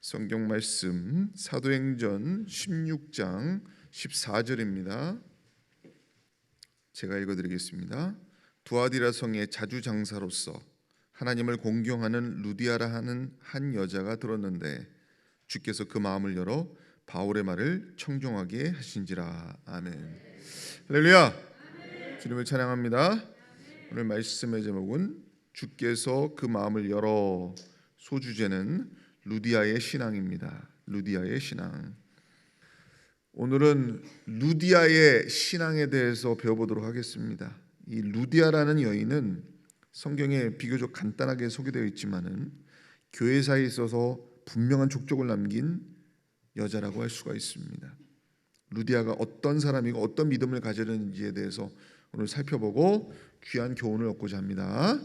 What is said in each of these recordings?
성경 말씀 사도행전 16장 14절입니다. 제가 읽어드리겠습니다. 두아디라 성의 자주장사로서 하나님을 공경하는 루디아라 하는 한 여자가 들었는데 주께서 그 마음을 열어 바울의 말을 청종하게 하신지라. 아멘. 할렐루야. 주님을 찬양합니다. 오늘 말씀의 제목은 주께서 그 마음을 열어, 소주제는 루디아의 신앙입니다. 루디아의 신앙. 오늘은 루디아의 신앙에 대해서 배워보도록 하겠습니다. 이 루디아라는 여인은 성경에 비교적 간단하게 소개되어 있지만은 교회사에 있어서 분명한 족적을 남긴 여자라고 할 수가 있습니다. 루디아가 어떤 사람이고 어떤 믿음을 가지는지에 대해서 오늘 살펴보고 귀한 교훈을 얻고자 합니다.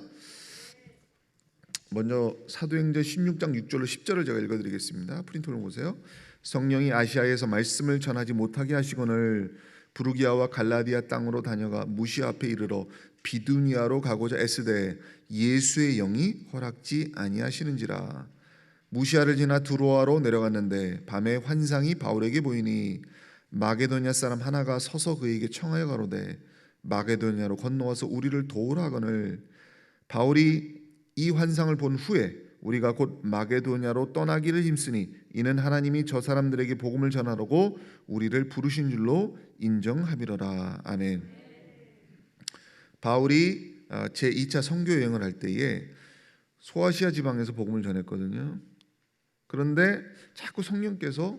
먼저 사도행전 16장 6절로 10절을 제가 읽어드리겠습니다. 프린트로 보세요. 성령이 아시아에서 말씀을 전하지 못하게 하시거늘 부르기아와 갈라디아 땅으로 다녀가 무시아 앞에 이르러 비두니아로 가고자 애쓰되 예수의 영이 허락지 아니하시는지라. 무시아를 지나 두로아로 내려갔는데 밤에 환상이 바울에게 보이니 마게도냐 사람 하나가 서서 그에게 청하여 가로되 마게도냐로 건너와서 우리를 도우라 하거늘 바울이 이 환상을 본 후에 우리가 곧 마게도냐로 떠나기를 힘쓰니 이는 하나님이 저 사람들에게 복음을 전하라고 우리를 부르신 줄로 인정하미러라. 아멘. 바울이 제2차 선교 여행을 할 때에 소아시아 지방에서 복음을 전했거든요. 그런데 자꾸 성령께서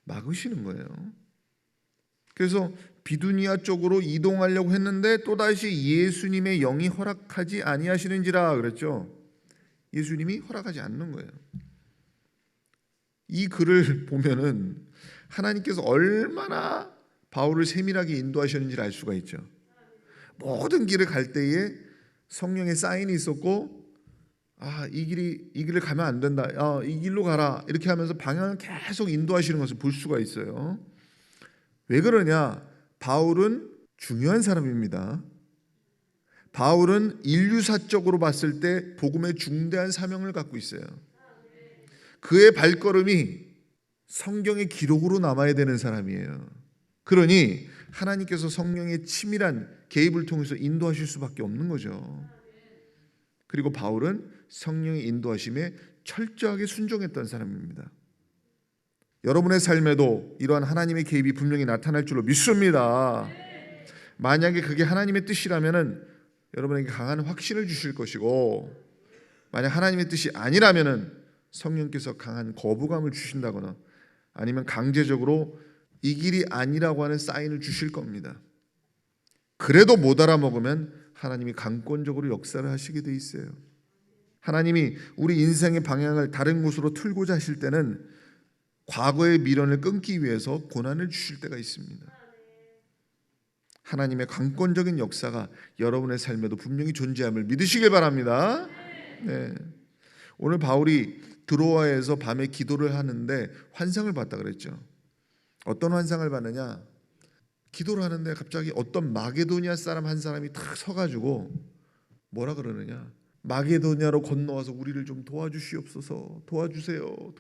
막으시는 거예요. 그래서 비두니아 쪽으로 이동하려고 했는데 또다시 예수님의 영이 허락하지 아니하시는지라 그랬죠. 예수님이 허락하지 않는 거예요. 이 글을 보면은 하나님께서 얼마나 바울을 세밀하게 인도하셨는지를 알 수가 있죠. 모든 길을 갈 때에 성령의 사인이 있었고, 이 길을 가면 안 된다. 이 길로 가라. 이렇게 하면서 방향을 계속 인도하시는 것을 볼 수가 있어요. 왜 그러냐? 바울은 중요한 사람입니다. 바울은 인류사적으로 봤을 때 복음의 중대한 사명을 갖고 있어요. 그의 발걸음이 성경의 기록으로 남아야 되는 사람이에요. 그러니 하나님께서 성령의 치밀한 개입을 통해서 인도하실 수밖에 없는 거죠. 그리고 바울은 성령의 인도하심에 철저하게 순종했던 사람입니다. 여러분의 삶에도 이러한 하나님의 개입이 분명히 나타날 줄로 믿습니다. 만약에 그게 하나님의 뜻이라면은 여러분에게 강한 확신을 주실 것이고, 만약 하나님의 뜻이 아니라면은 성령께서 강한 거부감을 주신다거나 아니면 강제적으로 이 길이 아니라고 하는 사인을 주실 겁니다. 그래도 못 알아먹으면 하나님이 강권적으로 역사를 하시게 돼 있어요. 하나님이 우리 인생의 방향을 다른 곳으로 틀고자 하실 때는 과거의 미련을 끊기 위해서 고난을 주실 때가 있습니다. 하나님의 강권적인 역사가 여러분의 삶에도 분명히 존재함을 믿으시길 바랍니다. 네. 오늘 바울이 드로아에서 밤에 기도를 하는데 환상을 봤다 그랬죠. 어떤 환상을 봤느냐? 기도를 하는데 갑자기 어떤 마게도니아 사람 한 사람이 탁 서가지고 뭐라 그러느냐? 마게도냐로 건너와서 우리를 좀 도와주시옵소서, 도와주세요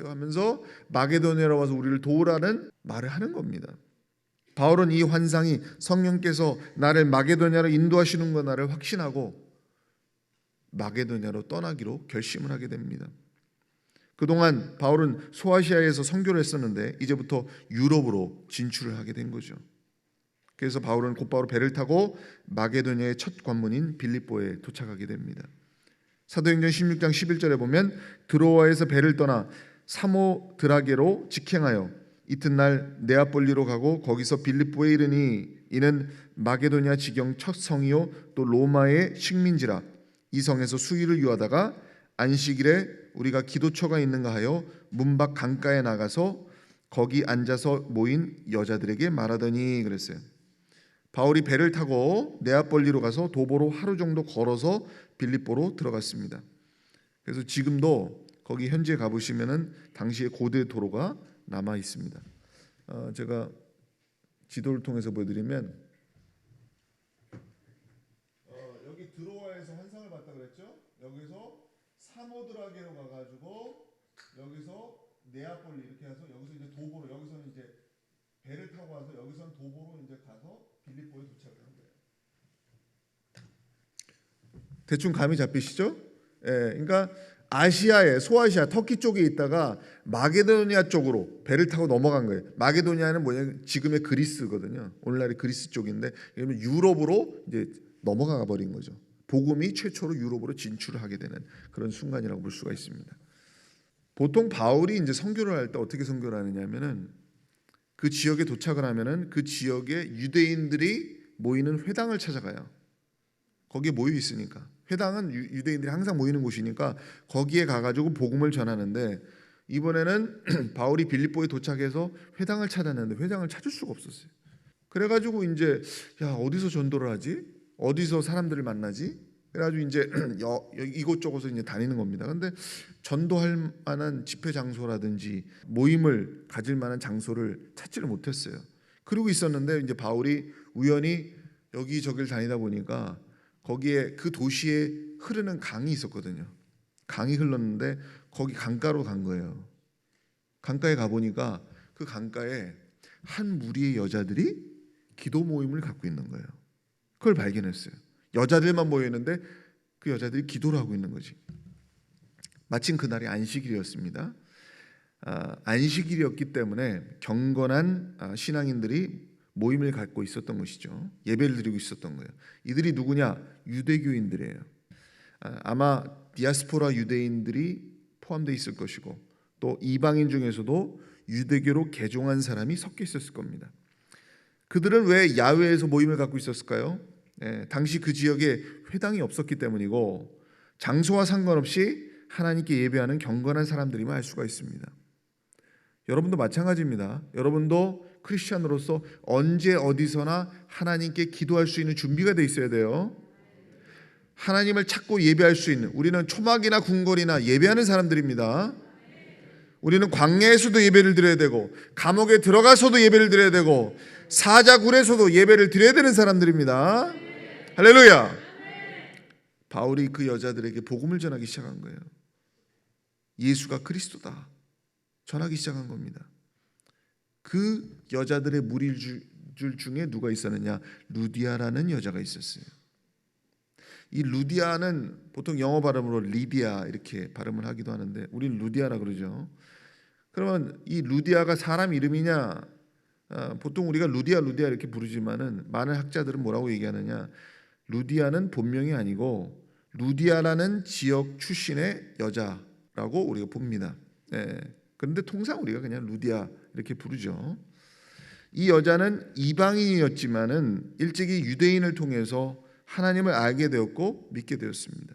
하면서 마게도냐로 와서 우리를 도우라는 말을 하는 겁니다. 바울은 이 환상이 성령께서 나를 마게도냐로 인도하시는 거나를 확신하고 마게도냐로 떠나기로 결심을 하게 됩니다. 그동안 바울은 소아시아에서 선교를 했었는데 이제부터 유럽으로 진출을 하게 된 거죠. 그래서 바울은 곧바로 배를 타고 마게도냐의 첫 관문인 빌립보에 도착하게 됩니다. 사도행전 16장 11절에 보면 드로아에서 배를 떠나 사모드라게로 직행하여 이튿날 네아폴리로 가고 거기서 빌립보에 이르니 이는 마게도냐 지경 첫 성이요 또 로마의 식민지라. 이 성에서 수일을 유하다가 안식일에 우리가 기도처가 있는가 하여 문 밖 강가에 나가서 거기 앉아서 모인 여자들에게 말하더니 그랬어요. 바울이 배를 타고 네아폴리로 가서 도보로 하루 정도 걸어서 빌립보로 들어갔습니다. 그래서 지금도 거기 현지에 가보시면은 당시의 고대 도로가 남아 있습니다. 제가 지도를 통해서 보여드리면 여기 드로아에서 환상을 봤다 그랬죠. 여기서 사모드라게로 가가지고 여기서 네아폴리 이렇게 해서 여기서 이제 도보로 여기서는 이제 배를 타고 와서 여기서는 도보로 이제 가서 빌립보에 도착을 한 거예요. 대충 감이 잡히시죠? 예, 그러니까 아시아에 소아시아 터키 쪽에 있다가 마게도니아 쪽으로 배를 타고 넘어간 거예요. 마게도니아는 뭐냐 지금의 그리스거든요. 오늘날의 그리스 쪽인데 그러면 유럽으로 이제 넘어가 버린 거죠. 복음이 최초로 유럽으로 진출을 하게 되는 그런 순간이라고 볼 수가 있습니다. 보통 바울이 이제 선교를 할 때 어떻게 선교를 하느냐면은 그 지역에 도착을 하면은 그 지역에 유대인들이 모이는 회당을 찾아가요. 거기에 모여 있으니까. 회당은 유대인들이 항상 모이는 곳이니까 거기에 가가지고 복음을 전하는데 이번에는 바울이 빌립보에 도착해서 회당을 찾았는데 회당을 찾을 수가 없었어요. 그래가지고 이제 야 어디서 전도를 하지? 어디서 사람들을 만나지? 그래가지고 이제 이곳저곳을 이제 다니는 겁니다. 근데 전도할 만한 집회 장소라든지 모임을 가질 만한 장소를 찾지를 못했어요. 그러고 있었는데 이제 바울이 우연히 여기저기를 다니다 보니까 거기에 그 도시에 흐르는 강이 있었거든요. 강이 흘렀는데 거기 강가로 간 거예요. 강가에 가 보니까 그 강가에 한 무리의 여자들이 기도 모임을 갖고 있는 거예요. 그걸 발견했어요. 여자들만 모여 있는데 그 여자들이 기도를 하고 있는 거지. 마침 그날이 안식일이었습니다. 안식일이었기 때문에 경건한 신앙인들이 모임을 갖고 있었던 것이죠. 예배를 드리고 있었던 거예요. 이들이 누구냐? 유대교인들이에요. 아마 디아스포라 유대인들이 포함되어 있을 것이고 또 이방인 중에서도 유대교로 개종한 사람이 섞여 있었을 겁니다. 그들은 왜 야외에서 모임을 갖고 있었을까요? 당시 그 지역에 회당이 없었기 때문이고 장소와 상관없이 하나님께 예배하는 경건한 사람들임을 알 수가 있습니다. 여러분도 마찬가지입니다. 여러분도 크리스찬으로서 언제 어디서나 하나님께 기도할 수 있는 준비가 돼 있어야 돼요. 하나님을 찾고 예배할 수 있는, 우리는 초막이나 궁궐이나 예배하는 사람들입니다. 우리는 광야에서도 예배를 드려야 되고 감옥에 들어가서도 예배를 드려야 되고 사자굴에서도 예배를 드려야 되는 사람들입니다. 할렐루야. 바울이 그 여자들에게 복음을 전하기 시작한 거예요. 예수가 그리스도다 전하기 시작한 겁니다. 그 여자들의 무리줄 중에 누가 있었느냐? 루디아라는 여자가 있었어요. 이 루디아는 보통 영어 발음으로 리디아 이렇게 발음을 하기도 하는데 우리는 루디아라 그러죠. 그러면 이 루디아가 사람 이름이냐? 보통 우리가 루디아 이렇게 부르지만은 많은 학자들은 뭐라고 얘기하느냐? 루디아는 본명이 아니고 루디아라는 지역 출신의 여자라고 우리가 봅니다. 그런데 통상 우리가 그냥 루디아 이렇게 부르죠. 이 여자는 이방인이었지만은 일찍이 유대인을 통해서 하나님을 알게 되었고 믿게 되었습니다.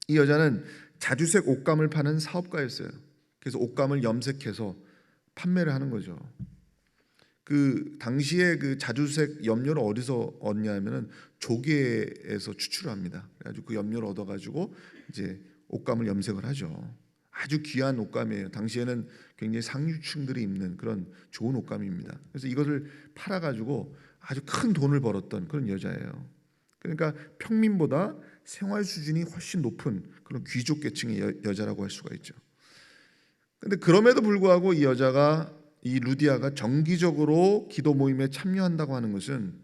이 여자는 자주색 옷감을 파는 사업가였어요. 그래서 옷감을 염색해서 판매를 하는 거죠. 그 당시에 그 자주색 염료를 어디서 얻냐면은 조개에서 추출을 합니다. 그래가지고 그 염료를 얻어가지고 이제 옷감을 염색을 하죠. 아주 귀한 옷감이에요. 당시에는 굉장히 상류층들이 입는 그런 좋은 옷감입니다. 그래서 이것을 팔아가지고 아주 큰 돈을 벌었던 그런 여자예요. 그러니까 평민보다 생활 수준이 훨씬 높은 그런 귀족 계층의 여자라고 할 수가 있죠. 근데 그럼에도 불구하고 이 루디아가 정기적으로 기도 모임에 참여한다고 하는 것은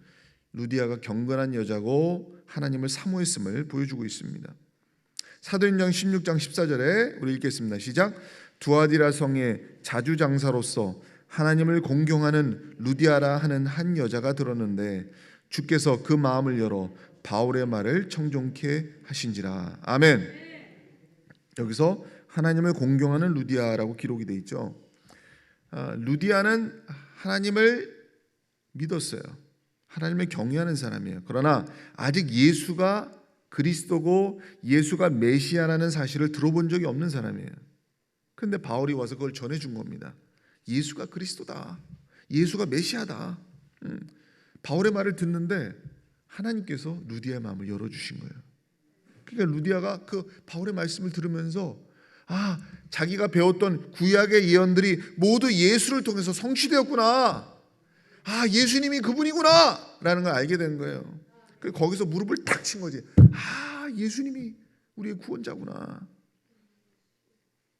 루디아가 경건한 여자고 하나님을 사모했음을 보여주고 있습니다. 사도행전 16장 14절에 우리 읽겠습니다. 시작. 두아디라 성의 자주장사로서 하나님을 공경하는 루디아라 하는 한 여자가 들었는데 주께서 그 마음을 열어 바울의 말을 청종케 하신지라. 아멘. 여기서 하나님을 공경하는 루디아라고 기록이 되어 있죠. 루디아는 하나님을 믿었어요. 하나님을 경외하는 사람이에요. 그러나 아직 예수가 그리스도고 예수가 메시아라는 사실을 들어본 적이 없는 사람이에요. 그런데 바울이 와서 그걸 전해준 겁니다. 예수가 그리스도다. 예수가 메시아다. 바울의 말을 듣는데 하나님께서 루디아의 마음을 열어주신 거예요. 그러니까 루디아가 그 바울의 말씀을 들으면서 자기가 배웠던 구약의 예언들이 모두 예수를 통해서 성취되었구나. 예수님이 그분이구나 라는 걸 알게 된 거예요. 거기서 무릎을 탁 친 거지. 예수님이 우리의 구원자구나.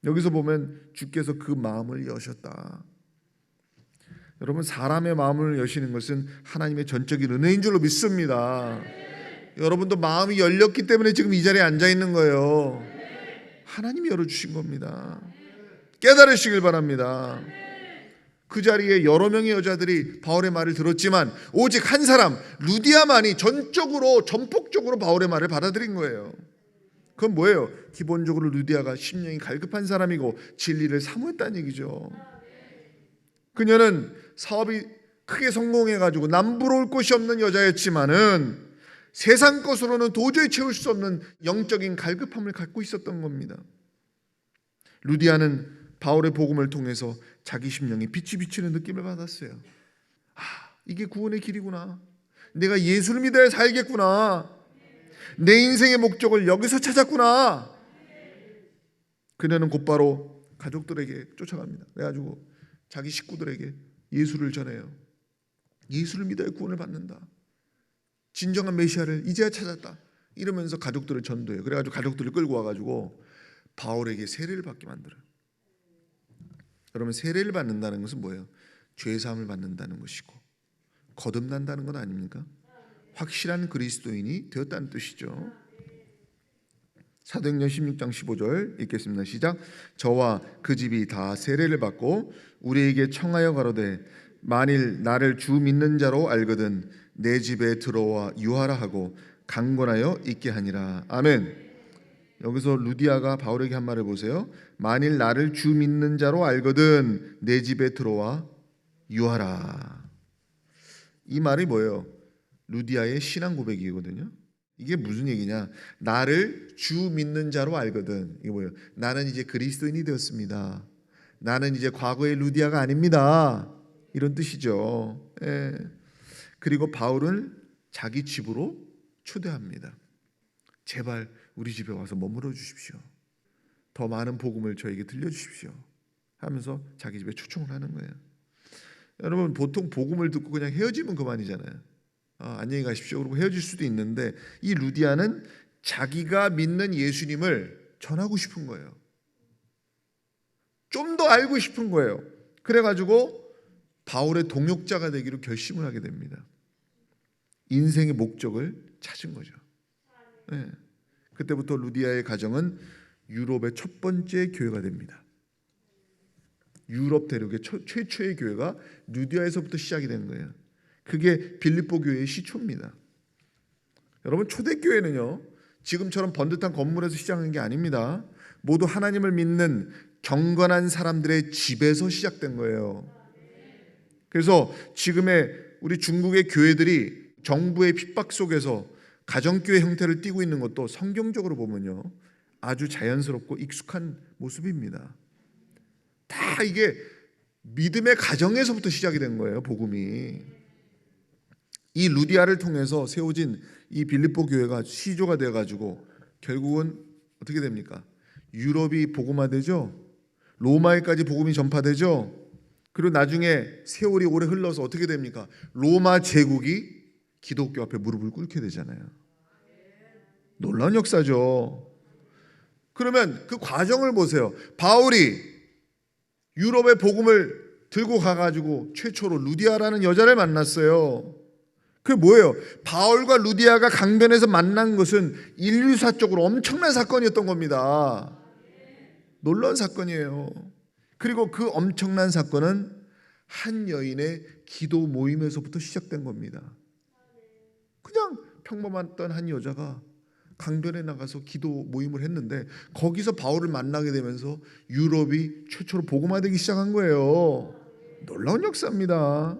여기서 보면 주께서 그 마음을 여셨다. 여러분, 사람의 마음을 여시는 것은 하나님의 전적인 은혜인 줄로 믿습니다. 여러분도 마음이 열렸기 때문에 지금 이 자리에 앉아 있는 거예요. 하나님이 열어주신 겁니다. 깨달으시길 바랍니다. 그 자리에 여러 명의 여자들이 바울의 말을 들었지만 오직 한 사람 루디아만이 전폭적으로 바울의 말을 받아들인 거예요. 그건 뭐예요? 기본적으로 루디아가 심령이 갈급한 사람이고 진리를 사모했다는 얘기죠. 그녀는 사업이 크게 성공해가지고 남부러울 곳이 없는 여자였지만은 세상 것으로는 도저히 채울 수 없는 영적인 갈급함을 갖고 있었던 겁니다. 루디아는 바울의 복음을 통해서 자기 심령에 빛이 비치는 느낌을 받았어요. 이게 구원의 길이구나. 내가 예수를 믿어야 살겠구나. 내 인생의 목적을 여기서 찾았구나. 그녀는 곧바로 가족들에게 쫓아갑니다. 그래가지고 자기 식구들에게 예수를 전해요. 예수를 믿어야 구원을 받는다. 진정한 메시아를 이제야 찾았다. 이러면서 가족들을 전도해요. 그래가지고 가족들을 끌고 와가지고 바울에게 세례를 받게 만들어요. 여러분, 세례를 받는다는 것은 뭐예요? 죄사함을 받는다는 것이고 거듭난다는 건 아닙니까? 확실한 그리스도인이 되었다는 뜻이죠. 사도행전 16장 15절 읽겠습니다. 시작. 저와 그 집이 다 세례를 받고 우리에게 청하여 가로되 만일 나를 주 믿는 자로 알거든 내 집에 들어와 유하라 하고 강권하여 있게 하니라. 아멘. 여기서 루디아가 바울에게 한 말을 보세요. 만일 나를 주 믿는 자로 알거든 내 집에 들어와 유하라. 이 말이 뭐예요? 루디아의 신앙 고백이거든요. 이게 무슨 얘기냐? 나를 주 믿는 자로 알거든. 이게 뭐예요? 나는 이제 그리스도인이 되었습니다. 나는 이제 과거의 루디아가 아닙니다. 이런 뜻이죠. 예. 그리고 바울은 자기 집으로 초대합니다. 제발 우리 집에 와서 머물러 주십시오. 더 많은 복음을 저에게 들려주십시오. 하면서 자기 집에 초청을 하는 거예요. 여러분, 보통 복음을 듣고 그냥 헤어지면 그만이잖아요. 안녕히 가십시오. 그러고 헤어질 수도 있는데 이 루디아는 자기가 믿는 예수님을 전하고 싶은 거예요. 좀 더 알고 싶은 거예요. 그래가지고 바울의 동역자가 되기로 결심을 하게 됩니다. 인생의 목적을 찾은 거죠. 네. 그때부터 루디아의 가정은 유럽의 첫 번째 교회가 됩니다. 유럽 대륙의 최초의 교회가 루디아에서부터 시작이 된 거예요. 그게 빌립보 교회의 시초입니다. 여러분, 초대교회는요 지금처럼 번듯한 건물에서 시작한 게 아닙니다. 모두 하나님을 믿는 경건한 사람들의 집에서 시작된 거예요. 그래서 지금의 우리 중국의 교회들이 정부의 핍박 속에서 가정교회 형태를 띠고 있는 것도 성경적으로 보면요 아주 자연스럽고 익숙한 모습입니다. 다 이게 믿음의 가정에서부터 시작이 된 거예요. 복음이. 이 루디아를 통해서 세워진 이 빌립보 교회가 시조가 되어가지고 결국은 어떻게 됩니까? 유럽이 복음화되죠. 로마에까지 복음이 전파되죠. 그리고 나중에 세월이 오래 흘러서 어떻게 됩니까? 로마 제국이 기독교 앞에 무릎을 꿇게 되잖아요. 놀라운 역사죠. 그러면 그 과정을 보세요. 바울이 유럽의 복음을 들고 가가지고 최초로 루디아라는 여자를 만났어요. 그게 뭐예요? 바울과 루디아가 강변에서 만난 것은 인류사적으로 엄청난 사건이었던 겁니다. 놀라운 사건이에요. 그리고 그 엄청난 사건은 한 여인의 기도 모임에서부터 시작된 겁니다. 그냥 평범했던 한 여자가 강변에 나가서 기도 모임을 했는데 거기서 바울을 만나게 되면서 유럽이 최초로 복음화되기 시작한 거예요. 놀라운 역사입니다.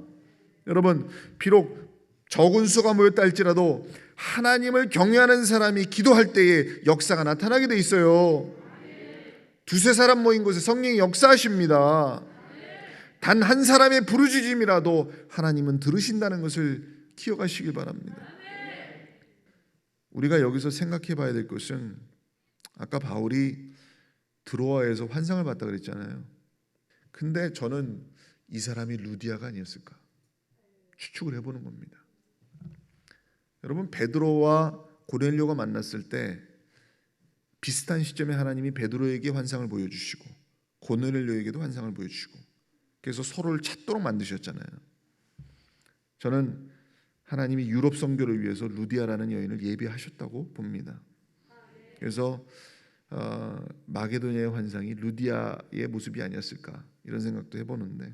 여러분, 비록 적은 수가 모였다 할지라도 하나님을 경외하는 사람이 기도할 때에 역사가 나타나게 돼 있어요. 두세 사람 모인 곳에 성령이 역사하십니다. 단 한 사람의 부르짖음이라도 하나님은 들으신다는 것을 기억하시길 바랍니다. 우리가 여기서 생각해 봐야 될 것은 아까 바울이 드로아에서 환상을 봤다 그랬잖아요. 근데 저는 이 사람이 루디아가 아니었을까 추측을 해보는 겁니다. 여러분, 베드로와 고넬료가 만났을 때 비슷한 시점에 하나님이 베드로에게 환상을 보여주시고 고넬료에게도 환상을 보여주시고 그래서 서로를 찾도록 만드셨잖아요. 저는 하나님이 유럽 선교를 위해서 루디아라는 여인을 예비하셨다고 봅니다. 그래서 마게도니아의 환상이 루디아의 모습이 아니었을까 이런 생각도 해보는데,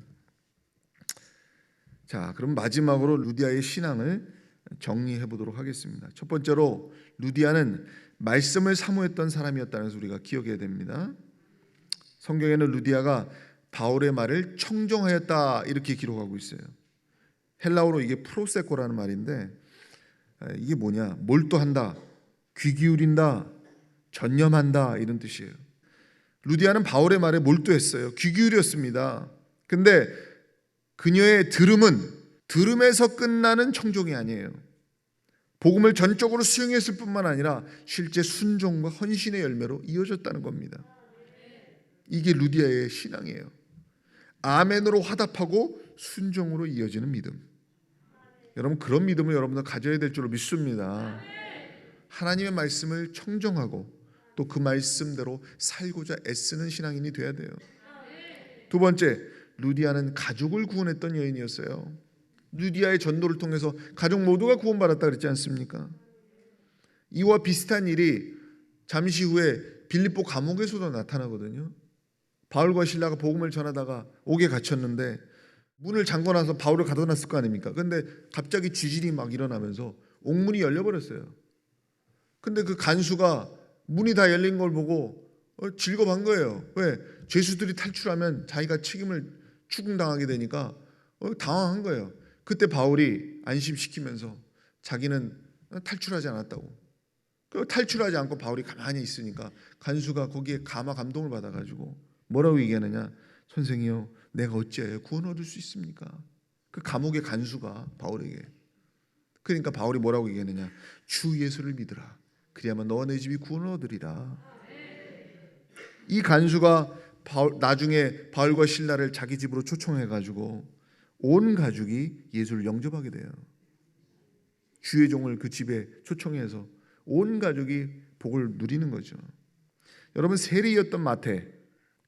자, 그럼 마지막으로 루디아의 신앙을 정리해 보도록 하겠습니다. 첫 번째로 루디아는 말씀을 사모했던 사람이었다는 것을 우리가 기억해야 됩니다. 성경에는 루디아가 바울의 말을 청종하였다 이렇게 기록하고 있어요. 헬라어로 이게 프로세코라는 말인데 이게 뭐냐? 몰두한다, 귀 기울인다, 전념한다 이런 뜻이에요. 루디아는 바울의 말에 몰두했어요. 귀 기울였습니다. 근데 그녀의 들음에서 끝나는 청종이 아니에요. 복음을 전적으로 수용했을 뿐만 아니라 실제 순종과 헌신의 열매로 이어졌다는 겁니다. 이게 루디아의 신앙이에요. 아멘으로 화답하고 순종으로 이어지는 믿음. 여러분, 그런 믿음을 여러분도 가져야 될 줄로 믿습니다. 하나님의 말씀을 청정하고 또 그 말씀대로 살고자 애쓰는 신앙인이 돼야 돼요. 두 번째, 루디아는 가족을 구원했던 여인이었어요. 루디아의 전도를 통해서 가족 모두가 구원받았다 그랬지 않습니까? 이와 비슷한 일이 잠시 후에 빌립보 감옥에서도 나타나거든요. 바울과 실라가 복음을 전하다가 옥에 갇혔는데 문을 잠궈놔서 바울을 가둬놨을 거 아닙니까? 근데 갑자기 쥐질이 막 일어나면서 옥문이 열려버렸어요. 근데 그 간수가 문이 다 열린 걸 보고 질겁한 거예요. 왜? 죄수들이 탈출하면 자기가 책임을 추궁당하게 되니까 당황한 거예요. 그때 바울이 안심시키면서 자기는 탈출하지 않았다고. 탈출하지 않고 바울이 가만히 있으니까 간수가 거기에 감화 감동을 받아가지고 뭐라고 얘기하느냐? 선생이요, 내가 어찌하여 구원 얻을 수 있습니까? 그 감옥의 간수가 바울에게. 그러니까 바울이 뭐라고 얘기하느냐? 주 예수를 믿으라. 그리하면 너와 내 집이 구원을 얻으리라. 이 간수가 나중에 바울과 실라를 자기 집으로 초청해가지고 온 가족이 예수를 영접하게 돼요. 주의 종을 그 집에 초청해서 온 가족이 복을 누리는 거죠. 여러분, 세리였던 마태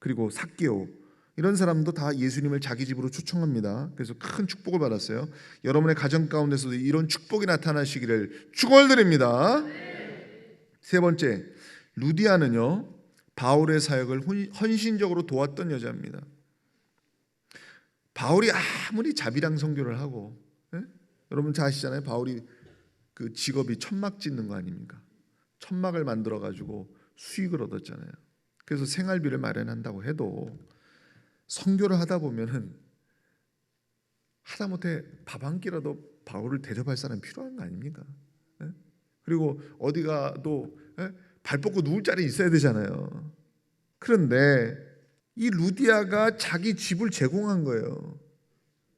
그리고 삭개오 이런 사람도 다 예수님을 자기 집으로 초청합니다. 그래서 큰 축복을 받았어요. 여러분의 가정 가운데서도 이런 축복이 나타나시기를 축원드립니다. 세 번째, 루디아는요 바울의 사역을 헌신적으로 도왔던 여자입니다. 바울이 아무리 자비랑 선교를 하고, 여러분 잘 아시잖아요. 바울이 그 직업이 천막 짓는 거 아닙니까? 천막을 만들어 가지고 수익을 얻었잖아요. 그래서 생활비를 마련한다고 해도 선교를 하다 보면은 하다못해 밥 한 끼라도 바울을 대접할 사람이 필요한 거 아닙니까? 그리고 어디 가도 발 뻗고 누울 자리 있어야 되잖아요. 그런데 이 루디아가 자기 집을 제공한 거예요.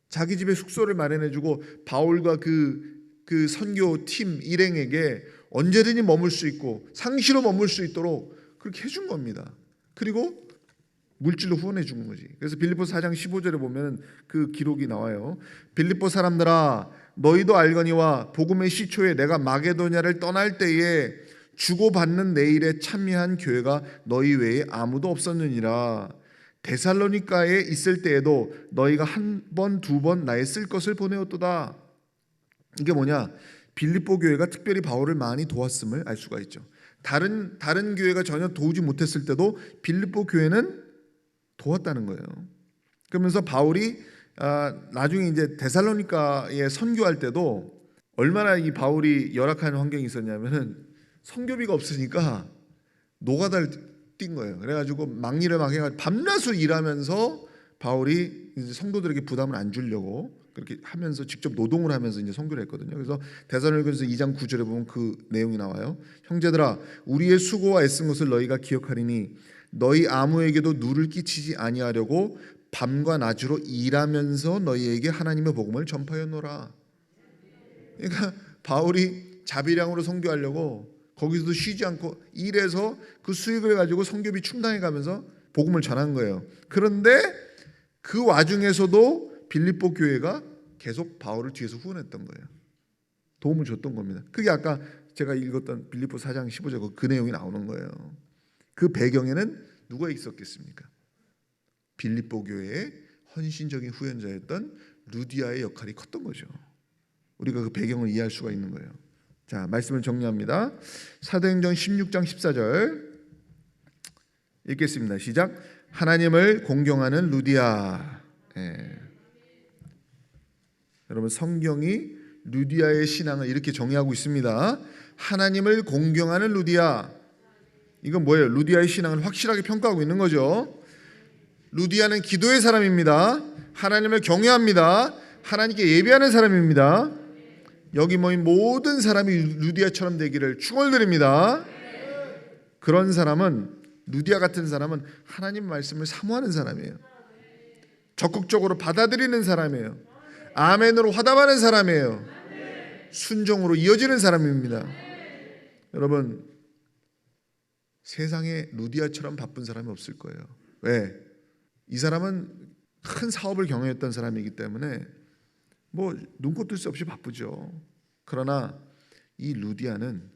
자기 집에 숙소를 마련해주고 바울과 그 선교팀 일행에게 언제든지 머물 수 있고 상시로 머물 수 있도록 그렇게 해준 겁니다. 그리고 물질로 후원해 주는 거지. 그래서 빌립보 4장 15절에 보면 그 기록이 나와요. 빌립보 사람들아, 너희도 알거니와 복음의 시초에 내가 마게도냐를 떠날 때에 주고받는 내 일에 참여한 교회가 너희 외에 아무도 없었느니라. 데살로니가에 있을 때에도 너희가 한 번, 두 번 나의 쓸 것을 보내었도다. 이게 뭐냐? 빌립보 교회가 특별히 바울을 많이 도왔음을 알 수가 있죠. 다른 교회가 전혀 도우지 못했을 때도 빌립보 교회는 도왔다는 거예요. 그러면서 바울이 나중에 이제 데살로니가에 선교할 때도 얼마나 이 바울이 열악한 환경이 있었냐면은 선교비가 없으니까 노가다를 뛴 거예요. 그래가지고 막일을 막 해가지고 밤낮으로 일하면서 바울이 이제 성도들에게 부담을 안 주려고 그렇게 하면서 직접 노동을 하면서 이제 선교를 했거든요. 그래서 데살로니가서 2장 9절에 보면 그 내용이 나와요. 형제들아, 우리의 수고와 애쓴 것을 너희가 기억하리니 너희 아무에게도 누를 끼치지 아니하려고 밤과 낮으로 일하면서 너희에게 하나님의 복음을 전파하였노라. 그러니까 바울이 자비량으로 선교하려고 거기서도 쉬지 않고 일해서 그 수익을 가지고 선교비 충당해 가면서 복음을 전한 거예요. 그런데 그 와중에서도 빌립보 교회가 계속 바울을 뒤에서 후원했던 거예요. 도움을 줬던 겁니다. 그게 아까 제가 읽었던 빌립보 4장 15절 그 내용이 나오는 거예요. 그 배경에는 누가 있었겠습니까? 빌립보 교회의 헌신적인 후연자였던 루디아의 역할이 컸던 거죠. 우리가 그 배경을 이해할 수가 있는 거예요. 자, 말씀을 정리합니다. 사도행전 16장 14절 읽겠습니다. 시작. 하나님을 공경하는 루디아. 여러분, 성경이 루디아의 신앙을 이렇게 정의하고 있습니다. 하나님을 공경하는 루디아. 이건 뭐예요? 루디아의 신앙을 확실하게 평가하고 있는 거죠. 루디아는 기도의 사람입니다. 하나님을 경외합니다. 하나님께 예배하는 사람입니다. 여기 모인 모든 사람이 루디아처럼 되기를 축원드립니다. 그런 사람은, 루디아 같은 사람은 하나님 말씀을 사모하는 사람이에요. 적극적으로 받아들이는 사람이에요. 아멘으로 화답하는 사람이에요. 순종으로 이어지는 사람입니다. 여러분, 세상에 루디아처럼 바쁜 사람이 없을 거예요. 왜? 이 사람은 큰 사업을 경영했던 사람이기 때문에 뭐 눈코 뜰 수 없이 바쁘죠. 그러나 이 루디아는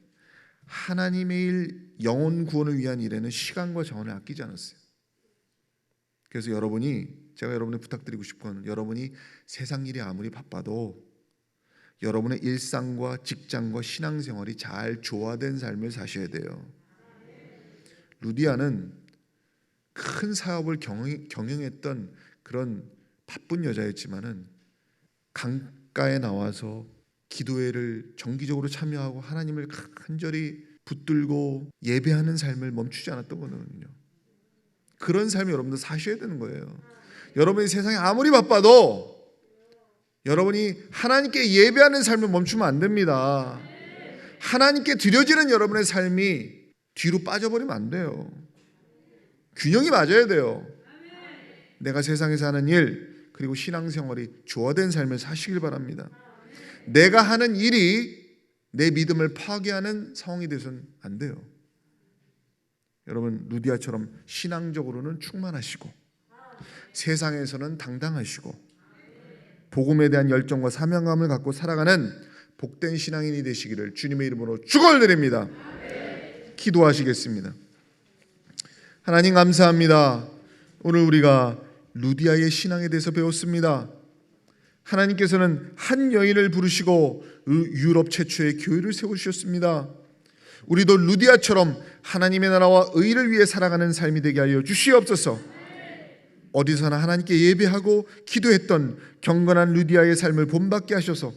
하나님의 일, 영혼 구원을 위한 일에는 시간과 자원을 아끼지 않았어요. 그래서 제가 여러분에 부탁드리고 싶은 건, 여러분이 세상 일이 아무리 바빠도 여러분의 일상과 직장과 신앙생활이 잘 조화된 삶을 사셔야 돼요. 루디아는 큰 사업을 경영했던 그런 바쁜 여자였지만은 강가에 나와서 기도회를 정기적으로 참여하고 하나님을 간절히 붙들고 예배하는 삶을 멈추지 않았던 거거든요. 그런 삶을 여러분들 사셔야 되는 거예요. 여러분이 세상에 아무리 바빠도 여러분이 하나님께 예배하는 삶을 멈추면 안 됩니다. 하나님께 드려지는 여러분의 삶이 뒤로 빠져버리면 안 돼요. 균형이 맞아야 돼요. 내가 세상에서 하는 일, 그리고 신앙생활이 조화된 삶을 사시길 바랍니다. 내가 하는 일이 내 믿음을 파괴하는 상황이 되서는 안 돼요. 여러분, 루디아처럼 신앙적으로는 충만하시고 세상에서는 당당하시고 복음에 대한 열정과 사명감을 갖고 살아가는 복된 신앙인이 되시기를 주님의 이름으로 축원드립니다. 기도하시겠습니다. 하나님 감사합니다. 오늘 우리가 루디아의 신앙에 대해서 배웠습니다. 하나님께서는 한 여인을 부르시고 유럽 최초의 교회를 세우셨습니다. 우리도 루디아처럼 하나님의 나라와 의를 위해 살아가는 삶이 되게 하여 주시옵소서. 어디서나 하나님께 예배하고 기도했던 경건한 루디아의 삶을 본받게 하셔서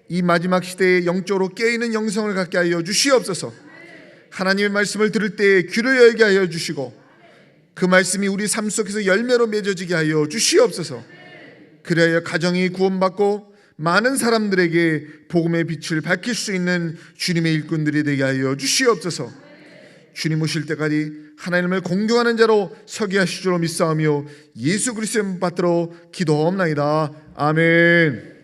이 마지막 시대에 영적으로 깨어있는 영성을 갖게 하여 주시옵소서. 하나님의 말씀을 들을 때에 귀를 열게 하여 주시고 그 말씀이 우리 삶 속에서 열매로 맺어지게 하여 주시옵소서. 그래야 가정이 구원받고 많은 사람들에게 복음의 빛을 밝힐 수 있는 주님의 일꾼들이 되게 하여 주시옵소서. 주님 오실 때까지 하나님을 공경하는 자로 서게 하실 줄로 믿사오며 예수 그리스도의 받들어 기도하옵나이다. 아멘.